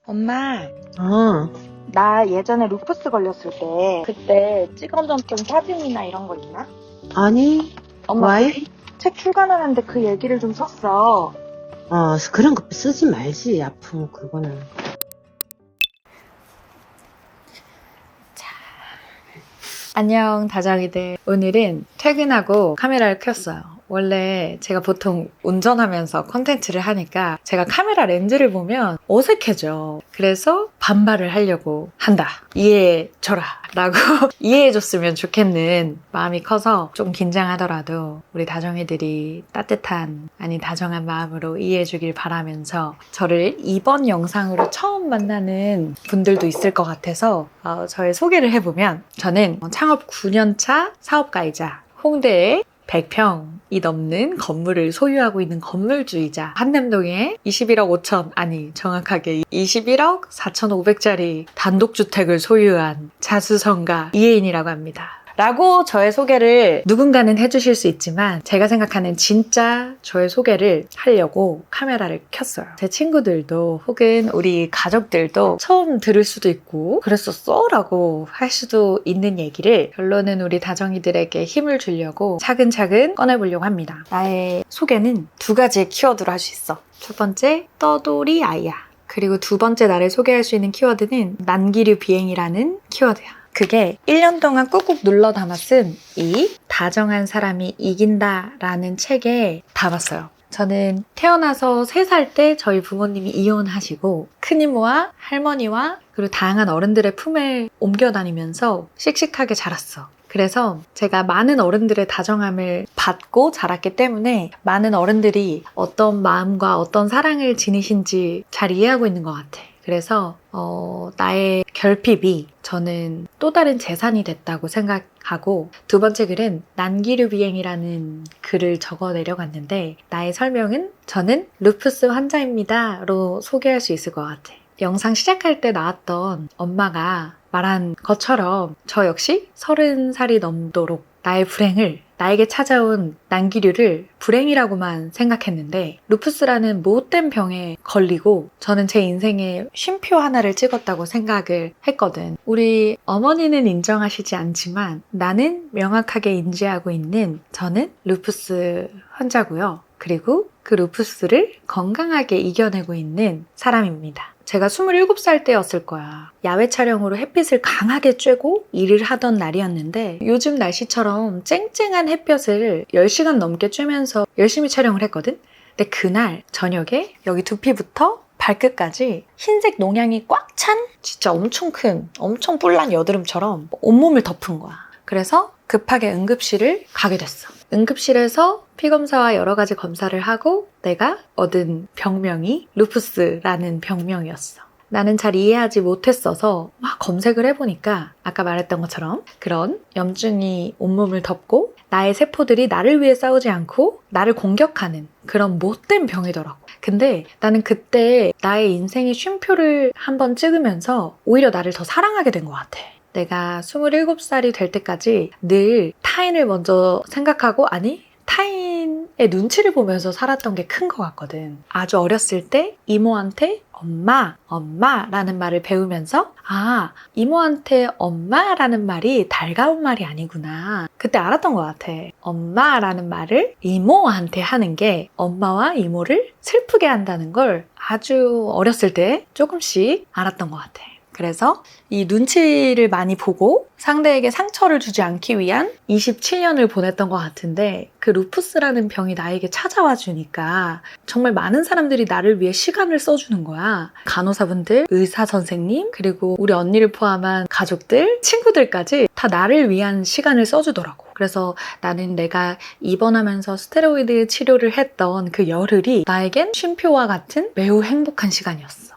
엄마, 어, 나 예전에 루푸스 걸렸을 때 그때 찍어놨던 사진이나 이런 거 있나? 아니, 엄마, 왜? 책 출간하는데 그 얘기를 좀 썼어. 그런 거 쓰지 말지, 아프, 그거는. 안녕 다정이들. 오늘은 퇴근하고 카메라를 켰어요. 원래 제가 보통 운전하면서 콘텐츠를 하니까 제가 카메라 렌즈를 보면 어색해져. 그래서 반발을 하려고 한다. 이해해줘라 라고 이해해줬으면 좋겠는 마음이 커서 좀 긴장하더라도 우리 다정이들이 따뜻한 아니 다정한 마음으로 이해해주길 바라면서 저를 이번 영상으로 처음 만나는 분들도 있을 것 같아서 저의 소개를 해보면 저는 창업 9년차 사업가이자 홍대에 100평이 넘는 건물을 소유하고 있는 건물주이자 한남동에 21억 5천 아니 정확하게 21억 4,500짜리 단독주택을 소유한 자수성가 이혜인이라고 합니다. 라고 저의 소개를 누군가는 해주실 수 있지만 제가 생각하는 진짜 저의 소개를 하려고 카메라를 켰어요. 제 친구들도 혹은 우리 가족들도 처음 들을 수도 있고 그랬었어? 라고 할 수도 있는 얘기를 결론은 우리 다정이들에게 힘을 주려고 차근차근 꺼내보려고 합니다. 나의 소개는 두 가지의 키워드로 할 수 있어. 첫 번째, 떠돌이 아이야. 그리고 두 번째 나를 소개할 수 있는 키워드는 난기류 비행이라는 키워드야. 그게 1년 동안 꾹꾹 눌러 담아 쓴 이 다정한 사람이 이긴다라는 책에 담았어요. 저는 태어나서 3살 때 저희 부모님이 이혼하시고 큰이모와 할머니와 그리고 다양한 어른들의 품에 옮겨 다니면서 씩씩하게 자랐어. 그래서 제가 많은 어른들의 다정함을 받고 자랐기 때문에 많은 어른들이 어떤 마음과 어떤 사랑을 지니신지 잘 이해하고 있는 것 같아. 그래서 나의 결핍이 저는 또 다른 재산이 됐다고 생각하고 두 번째 글은 난기류 비행이라는 글을 적어 내려갔는데 나의 설명은 저는 루푸스 환자입니다로 소개할 수 있을 것 같아. 영상 시작할 때 나왔던 엄마가 말한 것처럼 저 역시 30살이 넘도록 나의 불행을 나에게 찾아온 난기류를 불행이라고만 생각했는데 루푸스라는 못된 병에 걸리고 저는 제 인생에 쉼표 하나를 찍었다고 생각을 했거든. 우리 어머니는 인정하시지 않지만 나는 명확하게 인지하고 있는 저는 루푸스 환자고요. 그리고 그 루푸스를 건강하게 이겨내고 있는 사람입니다. 제가 27살 때였을 거야. 야외 촬영으로 햇빛을 강하게 쬐고 일을 하던 날이었는데 요즘 날씨처럼 쨍쨍한 햇볕을 10시간 넘게 쬐면서 열심히 촬영을 했거든? 근데 그날 저녁에 여기 두피부터 발끝까지 흰색 농양이 꽉 찬 진짜 엄청 큰, 엄청 뿔난 여드름처럼 온몸을 덮은 거야. 그래서 급하게 응급실을 가게 됐어. 응급실에서 피검사와 여러 가지 검사를 하고 내가 얻은 병명이 루푸스라는 병명이었어. 나는 잘 이해하지 못했어서 막 검색을 해보니까 아까 말했던 것처럼 그런 염증이 온몸을 덮고 나의 세포들이 나를 위해 싸우지 않고 나를 공격하는 그런 못된 병이더라고. 근데 나는 그때 나의 인생의 쉼표를 한번 찍으면서 오히려 나를 더 사랑하게 된 것 같아. 내가 27살이 될 때까지 늘 타인을 먼저 생각하고 아니 타인의 눈치를 보면서 살았던 게 큰 것 같거든. 아주 어렸을 때 이모한테 엄마라는 말을 배우면서 이모한테 엄마라는 말이 달가운 말이 아니구나. 그때 알았던 것 같아. 엄마라는 말을 이모한테 하는 게 엄마와 이모를 슬프게 한다는 걸 아주 어렸을 때 조금씩 알았던 것 같아. 그래서 이 눈치를 많이 보고 상대에게 상처를 주지 않기 위한 27년을 보냈던 것 같은데 그 루푸스라는 병이 나에게 찾아와 주니까 정말 많은 사람들이 나를 위해 시간을 써주는 거야. 간호사분들, 의사 선생님, 그리고 우리 언니를 포함한 가족들, 친구들까지 다 나를 위한 시간을 써주더라고. 그래서 나는 내가 입원하면서 스테로이드 치료를 했던 그 열흘이 나에겐 쉼표와 같은 매우 행복한 시간이었어.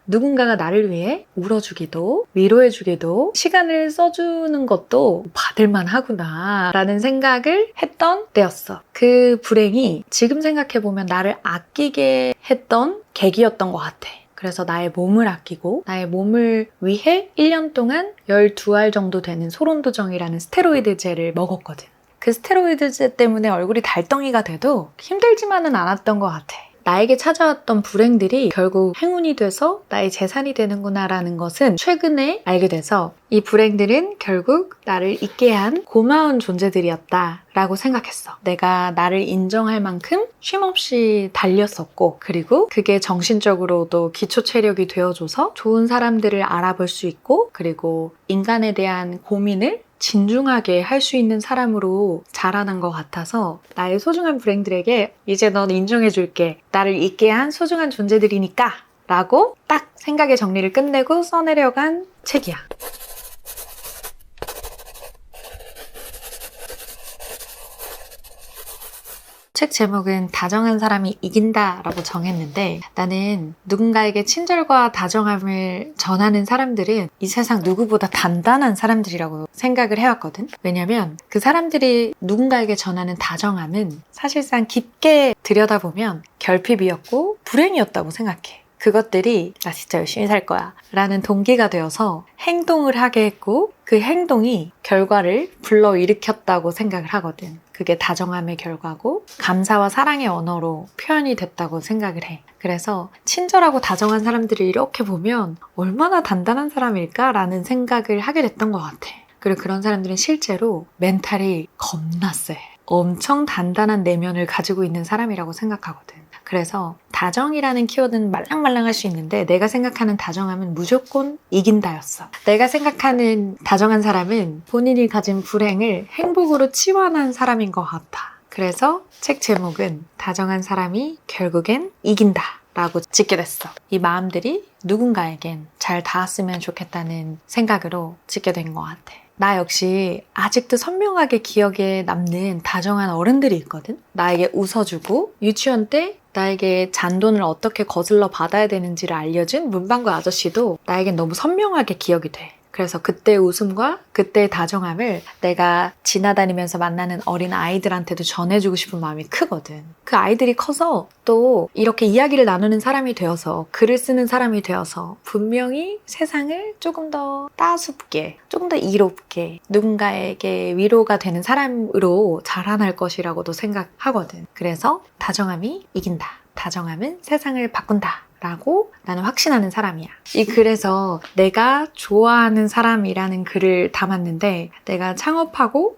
누군가가 나를 위해 울어주기도 위로해주기도 시간을 써주는 것도 받을만 하구나 라는 생각을 했던 때였어. 그 불행이 지금 생각해보면 나를 아끼게 했던 계기였던 것 같아. 그래서 나의 몸을 아끼고 나의 몸을 위해 1년 동안 12알 정도 되는 소론도정이라는 스테로이드제를 먹었거든. 그 스테로이드제 때문에 얼굴이 달덩이가 돼도 힘들지만은 않았던 것 같아. 나에게 찾아왔던 불행들이 결국 행운이 돼서 나의 재산이 되는구나라는 것은 최근에 알게 돼서 이 불행들은 결국 나를 있게 한 고마운 존재들이었다라고 생각했어. 내가 나를 인정할 만큼 쉼없이 달렸었고, 그리고 그게 정신적으로도 기초 체력이 되어줘서 좋은 사람들을 알아볼 수 있고, 그리고 인간에 대한 고민을 진중하게 할 수 있는 사람으로 자라난 것 같아서 나의 소중한 불행들에게 이제 넌 인정해줄게. 나를 있게 한 소중한 존재들이니까 라고 딱 생각의 정리를 끝내고 써내려간 책이야. 책 제목은 다정한 사람이 이긴다 라고 정했는데 나는 누군가에게 친절과 다정함을 전하는 사람들은 이 세상 누구보다 단단한 사람들이라고 생각을 해왔거든. 왜냐면 그 사람들이 누군가에게 전하는 다정함은 사실상 깊게 들여다보면 결핍이었고 불행이었다고 생각해. 그것들이 나 진짜 열심히 살 거야 라는 동기가 되어서 행동을 하게 했고 그 행동이 결과를 불러일으켰다고 생각을 하거든. 그게 다정함의 결과고 감사와 사랑의 언어로 표현이 됐다고 생각을 해. 그래서 친절하고 다정한 사람들을 이렇게 보면 얼마나 단단한 사람일까라는 생각을 하게 됐던 것 같아. 그리고 그런 사람들은 실제로 멘탈이 겁나 세. 엄청 단단한 내면을 가지고 있는 사람이라고 생각하거든. 그래서 다정이라는 키워드는 말랑말랑할 수 있는데 내가 생각하는 다정함은 무조건 이긴다였어. 내가 생각하는 다정한 사람은 본인이 가진 불행을 행복으로 치환한 사람인 것 같아. 그래서 책 제목은 다정한 사람이 결국엔 이긴다 라고 짓게 됐어. 이 마음들이 누군가에겐 잘 닿았으면 좋겠다는 생각으로 짓게 된 것 같아. 나 역시 아직도 선명하게 기억에 남는 다정한 어른들이 있거든. 나에게 웃어주고 유치원 때 나에게 잔돈을 어떻게 거슬러 받아야 되는지를 알려준 문방구 아저씨도 나에겐 너무 선명하게 기억이 돼. 그래서 그때의 웃음과 그때의 다정함을 내가 지나다니면서 만나는 어린 아이들한테도 전해주고 싶은 마음이 크거든. 그 아이들이 커서 또 이렇게 이야기를 나누는 사람이 되어서 글을 쓰는 사람이 되어서 분명히 세상을 조금 더 따숩게, 조금 더 이롭게 누군가에게 위로가 되는 사람으로 자라날 것이라고도 생각하거든. 그래서 다정함이 이긴다. 다정함은 세상을 바꾼다. 라고 나는 확신하는 사람이야. 이 글에서 내가 좋아하는 사람이라는 글을 담았는데 내가 창업하고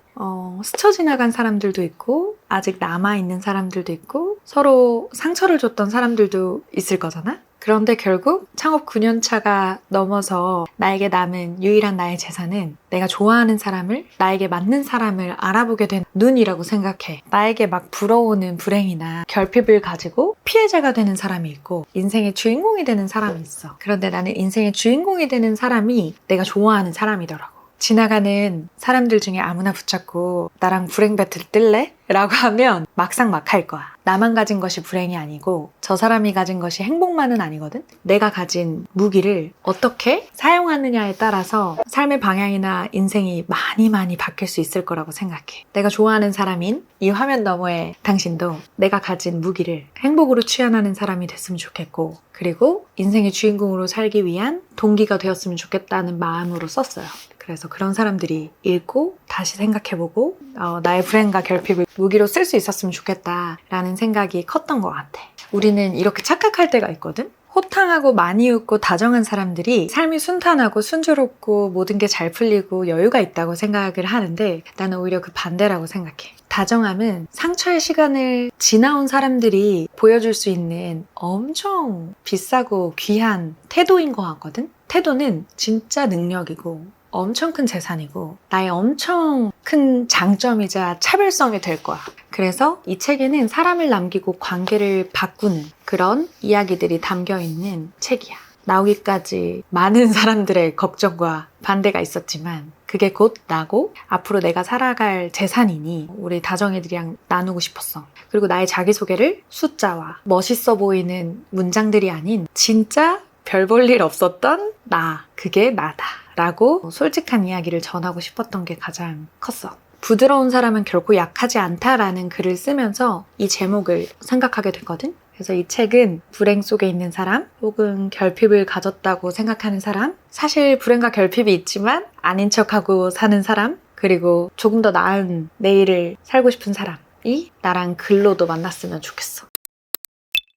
스쳐 지나간 사람들도 있고 아직 남아있는 사람들도 있고 서로 상처를 줬던 사람들도 있을 거잖아? 그런데 결국 창업 9년차가 넘어서 나에게 남은 유일한 나의 재산은 내가 좋아하는 사람을, 나에게 맞는 사람을 알아보게 된 눈이라고 생각해. 나에게 막 불어오는 불행이나 결핍을 가지고 피해자가 되는 사람이 있고 인생의 주인공이 되는 사람이 있어. 그런데 나는 인생의 주인공이 되는 사람이 내가 좋아하는 사람이더라고. 지나가는 사람들 중에 아무나 붙잡고 나랑 불행 배틀 뜰래? 라고 하면 막상 막할 거야. 나만 가진 것이 불행이 아니고 저 사람이 가진 것이 행복만은 아니거든? 내가 가진 무기를 어떻게 사용하느냐에 따라서 삶의 방향이나 인생이 많이 바뀔 수 있을 거라고 생각해. 내가 좋아하는 사람인 이 화면 너머의 당신도 내가 가진 무기를 행복으로 취한하는 사람이 됐으면 좋겠고 그리고 인생의 주인공으로 살기 위한 동기가 되었으면 좋겠다는 마음으로 썼어요. 그래서 그런 사람들이 읽고 다시 생각해보고 나의 불행과 결핍을 무기로 쓸 수 있었으면 좋겠다라는 생각이 컸던 것 같아. 우리는 이렇게 착각할 때가 있거든? 호탕하고 많이 웃고 다정한 사람들이 삶이 순탄하고 순조롭고 모든 게 잘 풀리고 여유가 있다고 생각을 하는데 나는 오히려 그 반대라고 생각해. 다정함은 상처의 시간을 지나온 사람들이 보여줄 수 있는 엄청 비싸고 귀한 태도인 것 같거든? 태도는 진짜 능력이고 엄청 큰 재산이고 나의 엄청 큰 장점이자 차별성이 될 거야. 그래서 이 책에는 사람을 남기고 관계를 바꾸는 그런 이야기들이 담겨 있는 책이야. 나오기까지 많은 사람들의 걱정과 반대가 있었지만 그게 곧 나고 앞으로 내가 살아갈 재산이니 우리 다정이들이랑 나누고 싶었어. 그리고 나의 자기소개를 숫자와 멋있어 보이는 문장들이 아닌 진짜 별 볼 일 없었던 나, 그게 나다 라고 솔직한 이야기를 전하고 싶었던 게 가장 컸어. 부드러운 사람은 결코 약하지 않다라는 글을 쓰면서 이 제목을 생각하게 됐거든. 그래서 이 책은 불행 속에 있는 사람 혹은 결핍을 가졌다고 생각하는 사람, 사실 불행과 결핍이 있지만 아닌 척하고 사는 사람, 그리고 조금 더 나은 내일을 살고 싶은 사람이 나랑 글로도 만났으면 좋겠어.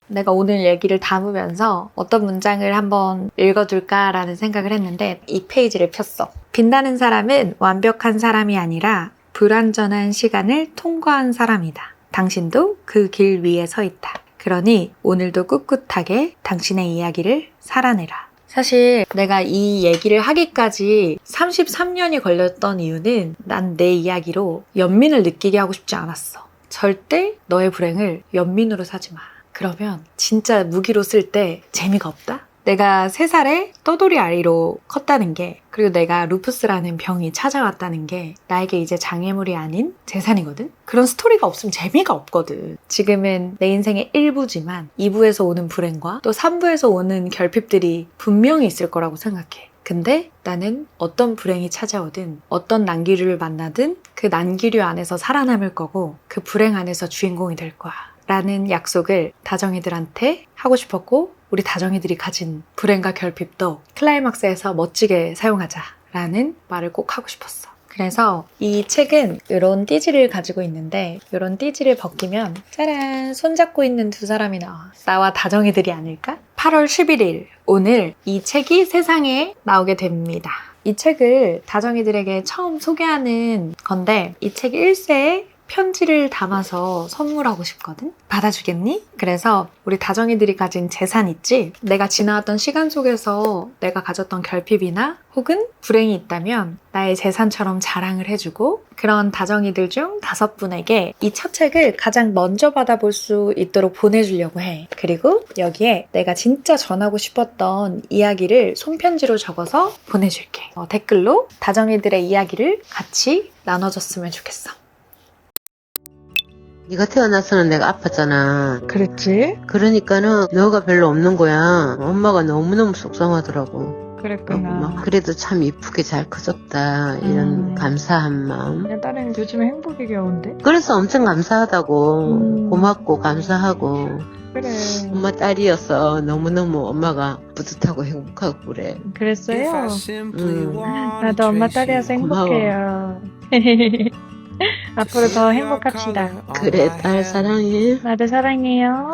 내가 오늘 얘기를 담으면서 어떤 문장을 한번 읽어둘까라는 생각을 했는데 이 페이지를 폈어. 빛나는 사람은 완벽한 사람이 아니라 불완전한 시간을 통과한 사람이다. 당신도 그 길 위에 서 있다. 그러니 오늘도 꿋꿋하게 당신의 이야기를 살아내라. 사실 내가 이 얘기를 하기까지 33년이 걸렸던 이유는 난 내 이야기로 연민을 느끼게 하고 싶지 않았어. 절대 너의 불행을 연민으로 사지 마. 그러면 진짜 무기로 쓸 때 재미가 없다? 내가 3살에 떠돌이 아이로 컸다는 게, 그리고 내가 루푸스라는 병이 찾아왔다는 게 나에게 이제 장애물이 아닌 재산이거든? 그런 스토리가 없으면 재미가 없거든. 지금은 내 인생의 일부지만 2부에서 오는 불행과 또 3부에서 오는 결핍들이 분명히 있을 거라고 생각해. 근데 나는 어떤 불행이 찾아오든 어떤 난기류를 만나든 그 난기류 안에서 살아남을 거고 그 불행 안에서 주인공이 될 거야. 라는 약속을 다정이들한테 하고 싶었고, 우리 다정이들이 가진 불행과 결핍도 클라이막스에서 멋지게 사용하자라는 말을 꼭 하고 싶었어. 그래서 이 책은 이런 띠지를 가지고 있는데, 이런 띠지를 벗기면 짜란, 손잡고 있는 2사람이 나와. 나와 다정이들이 아닐까? 8월 11일 오늘 이 책이 세상에 나오게 됩니다. 이 책을 다정이들에게 처음 소개하는 건데, 이 책 1세에 편지를 담아서 선물하고 싶거든? 받아주겠니? 그래서 우리 다정이들이 가진 재산 있지? 내가 지나왔던 시간 속에서 내가 가졌던 결핍이나 혹은 불행이 있다면 나의 재산처럼 자랑을 해주고, 그런 다정이들 중 5분에게 이 첫 책을 가장 먼저 받아볼 수 있도록 보내주려고 해. 그리고 여기에 내가 진짜 전하고 싶었던 이야기를 손편지로 적어서 보내줄게. 댓글로 다정이들의 이야기를 같이 나눠줬으면 좋겠어. 네가 태어나서는 내가 아팠잖아. 그랬지? 그러니까는 너가 별로 없는 거야. 엄마가 너무너무 속상하더라고. 막 그래도 참 이쁘게 잘 커졌다. 이런 감사한 마음. 내 딸은 요즘에 행복이 겨운데? 그래서 엄청 감사하다고. 고맙고 감사하고. 그래. 엄마 딸이어서 너무너무 엄마가 뿌듯하고 행복하고 그래. 그랬어요? 나도 엄마 딸이어서 행복해요. 앞으로 더 행복합시다. 그래, 딸 사랑해. 나도 사랑해요.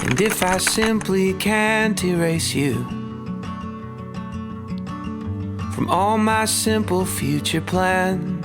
And if I simply can't erase you from all my simple future plans,